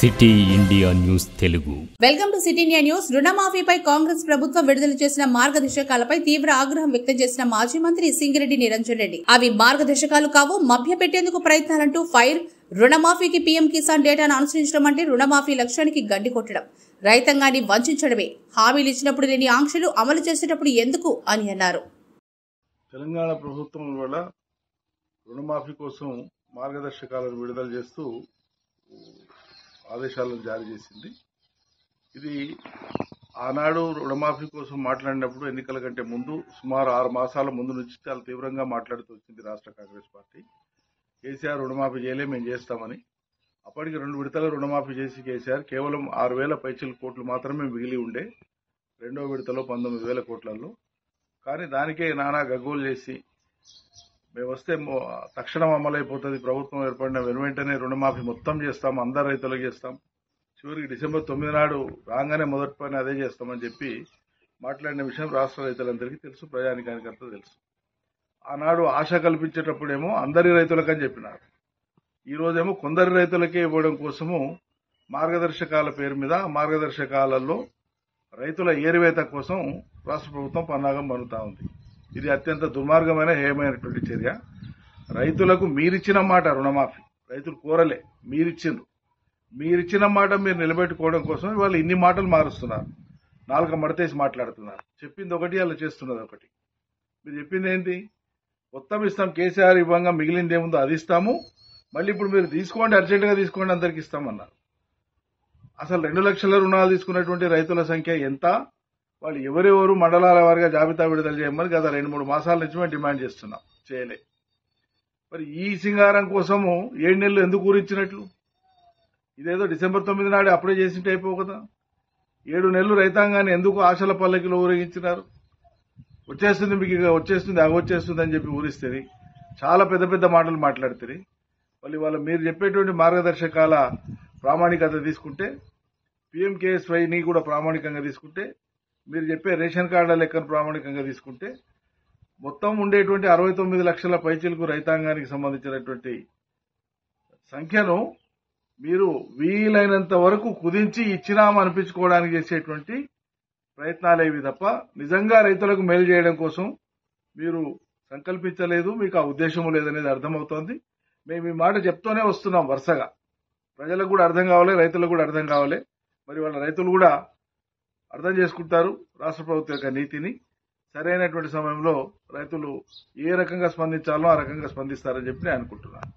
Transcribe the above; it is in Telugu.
City India news Telugu. Welcome to city India news. రుణమాఫీపై కాంగ్రెస్ ప్రభుత్వం విడుదల చేసిన మార్గదర్శకాలపై తీవ్ర ఆగ్రహం వ్యక్తం చేసిన మాజీ మంత్రి సింగిరెడ్డి నిరంజన్ రెడ్డి అవి మార్గదర్శకాలు కావు, మభ్యపెట్టేందుకు ప్రయత్నాలంటూ ఫైర్. రుణమాఫీకి పీఎం కిసాన్ డేటాను అనుసరించడం అంటే రుణమాఫీ లక్ష్యానికి గండి కొట్టడం, రైతాంగాన్ని వంచడమే. హామీలు ఇచ్చినప్పుడు లేని ఆంక్షలు అమలు చేసేటప్పుడు ఎందుకు అని అన్నారు. తెలంగాణ ప్రభుత్వం వల్ల రుణమాఫీ కోసం మార్గదర్శకాలను విడుదల చేస్తూ ఆదేశాలను జారీ చేసింది. ఇది ఆనాడు రుణమాఫీ కోసం మాట్లాడినప్పుడు ఎన్నికల కంటే ముందు సుమారు 6 మాసాల ముందు నుంచి చాలా తీవ్రంగా మాట్లాడుతూ వచ్చింది రాష్ట్ర కాంగ్రెస్ పార్టీ. కేసీఆర్ రుణమాఫీ చేయలే, మేము చేస్తామని. అప్పటికి 2 విడతల రుణమాఫీ చేసి కేసీఆర్ కేవలం 6,000 పైచిల కోట్లు మాత్రమే మిగిలి ఉండే రెండో విడతలో 19,000 కోట్లలో. కానీ దానికే నానా గగ్గోలు చేసి మేము వస్తే తక్షణం అమలైపోతుంది, ప్రభుత్వం ఏర్పడిన వెంటనే రుణమాఫీ మొత్తం చేస్తాం, అందరు రైతులకు చేస్తాం, చివరికి డిసెంబర్ 9 నాడు రాగానే మొదటి పని అదే చేస్తామని చెప్పి మాట్లాడిన విషయం రాష్ట్ర రైతులందరికీ తెలుసు, ప్రజానికానికి అంతా తెలుసు. ఆనాడు ఆశ కల్పించేటప్పుడేమో అందరి రైతులకని చెప్పినారు. ఈరోజేమో కొందరి రైతులకే ఇవ్వడం కోసము మార్గదర్శకాల పేరు మీద మార్గదర్శకాలలో రైతుల ఏరివేత కోసం రాష్ట్ర ప్రభుత్వం పన్నాగం పన్నుతా ఉంది. ఇది అత్యంత దుర్మార్గమైన హేయమైనటువంటి చర్య. రైతులకు మీరిచ్చిన మాట రుణమాఫీ రైతులు కోరలే, మీరిచ్చిన మాట మీరు నిలబెట్టుకోవడం కోసం వాళ్ళు ఇన్ని మాటలు మారుస్తున్నారు, నాలుక మడతేసి మాట్లాడుతున్నారు. చెప్పింది ఒకటి, అలా చేస్తున్నది ఒకటి. మీరు చెప్పింది ఏంటి? మొత్తం ఇస్తాం, కేసీఆర్ ఇవ్వంగా మిగిలింది ఏముందో అది ఇస్తాము, మళ్ళీ ఇప్పుడు మీరు తీసుకోండి, అర్జెంటుగా తీసుకోండి, అందరికి ఇస్తామన్నారు. అసలు 2 లక్షల రుణాలు తీసుకున్నటువంటి రైతుల సంఖ్య ఎంత, వాళ్ళు ఎవరెవరు మండలాల వారిగా జాబితా విడుదల చేయమని గత 2-3 మాసాల నుంచి మేము డిమాండ్ చేస్తున్నాం, చేయలే. మరి ఈ సింగారం కోసము 7 నెలలు ఎందుకు ఊరించినట్లు? ఇదేదో డిసెంబర్ 9 నాడు అప్పుడే చేసింటే అయిపోవు కదా. 7 నెలలు రైతాంగాన్ని ఎందుకు ఆశల పల్లకిలో ఊరేగించినారు? వచ్చేస్తుంది మీకు, వచ్చేస్తుంది, అగొచ్చేస్తుంది అని చెప్పి ఊరిస్తుంది. చాలా పెద్ద పెద్ద మాటలు మాట్లాడుతుంది. మళ్ళీ మీరు చెప్పేటువంటి మార్గదర్శకాల ప్రామాణికత తీసుకుంటే, PMKSYని కూడా ప్రామాణికంగా తీసుకుంటే, మీరు చెప్పే రేషన్ కార్డుల లెక్కను ప్రామాణికంగా తీసుకుంటే, మొత్తం ఉండేటువంటి 69 లక్షల పైచిలకు రైతాంగానికి సంబంధించినటువంటి సంఖ్యను మీరు వీలైనంత వరకు కుదించి ఇచ్చినామని అనిపించుకోవడానికి చేసేటువంటి ప్రయత్నాలేవి తప్ప నిజంగా రైతులకు మేలు చేయడం కోసం మీరు సంకల్పించలేదు, మీకు ఆ ఉద్దేశం లేదనేది అర్థమవుతోంది. మేము ఈ మాట చెప్తూనే వస్తున్నాం వరుసగా. ప్రజలకు కూడా అర్థం కావాలి, రైతులకు కూడా అర్థం కావాలి. మరి వాళ్ళ రైతులు కూడా అర్థం చేసుకుంటారు రాష్ట్ర ప్రభుత్వం యొక్క నీతిని. సరైనటువంటి సమయంలో రైతులు ఏ రకంగా స్పందించాలో ఆ రకంగా స్పందిస్తారని చెప్పి నేను అనుకుంటున్నాను.